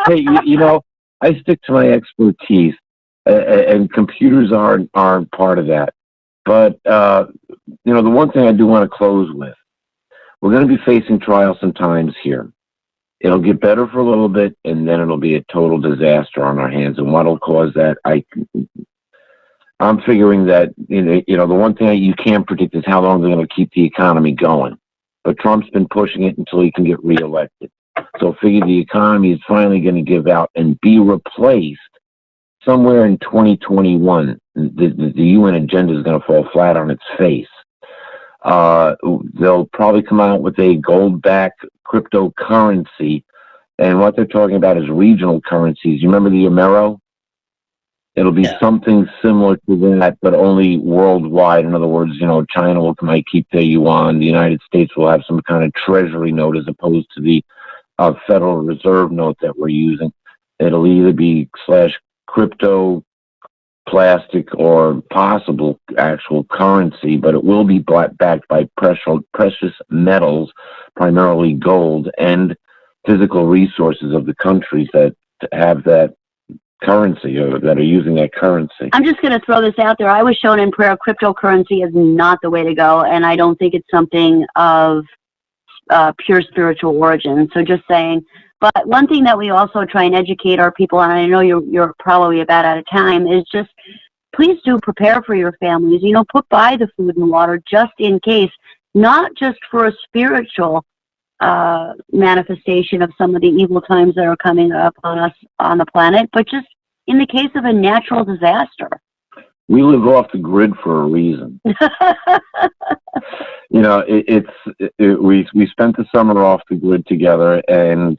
Hey, you know, I stick to my expertise, and computers are part of that. But, you know, the one thing I do want to close with, we're going to be facing trials sometimes here. It'll get better for a little bit, and then it'll be a total disaster on our hands. And what'll cause that, I'm figuring that, you know, the one thing you can't predict is how long they're going to keep the economy going. But Trump's been pushing it until he can get reelected. So figure the economy is finally going to give out and be replaced somewhere in 2021. The UN agenda is going to fall flat on its face. They'll probably come out with a gold-backed cryptocurrency, and what they're talking about is regional currencies. You remember the Amero? It'll be something similar to that, but only worldwide. In other words, you know, China might keep their yuan. The United States will have some kind of treasury note as opposed to the Federal Reserve note that we're using. It'll either be /crypto, plastic, or possible actual currency, but it will be backed by precious metals, primarily gold, and physical resources of the countries that have that currency or that are using that currency. I'm just going to throw this out there. I was shown in prayer cryptocurrency is not the way to go, and I don't think it's something of pure spiritual origin. So just saying. But one thing that we also try and educate our people, and I know you're probably about out of time, is just please do prepare for your families. You know, put by the food and water just in case, not just for a spiritual manifestation of some of the evil times that are coming up on us on the planet, but just in the case of a natural disaster. We live off the grid for a reason. You know, we spent the summer off the grid together, and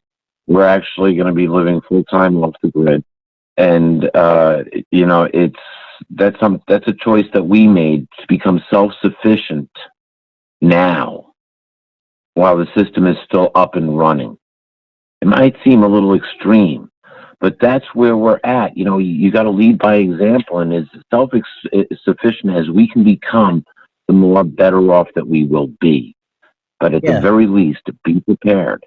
we're actually going to be living full time off the grid. And you know, that's a choice that we made to become self-sufficient now, while the system is still up and running. It might seem a little extreme, but that's where we're at. You know, you got to lead by example, and as self-sufficient as we can become, the more better off that we will be. But at the very least, be prepared.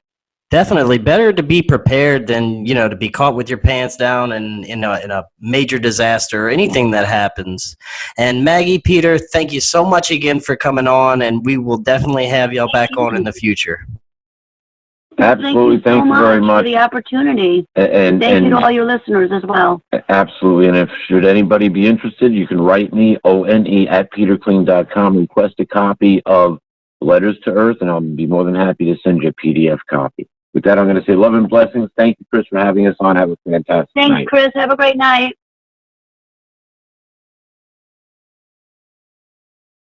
Definitely better to be prepared than, you know, to be caught with your pants down and in a major disaster or anything that happens. And Maggie, Peter, thank you so much again for coming on, and we will definitely have y'all back on in the future. Absolutely. Thank you very much for the opportunity. And thank you to all your listeners as well. Absolutely. And if should anybody be interested, you can write me, one@peterkling.com, request a copy of Letters to Earth, and I'll be more than happy to send you a PDF copy. With that, I'm going to say love and blessings. Thank you, Chris, for having us on. Have a fantastic night. Thanks, Chris. Have a great night.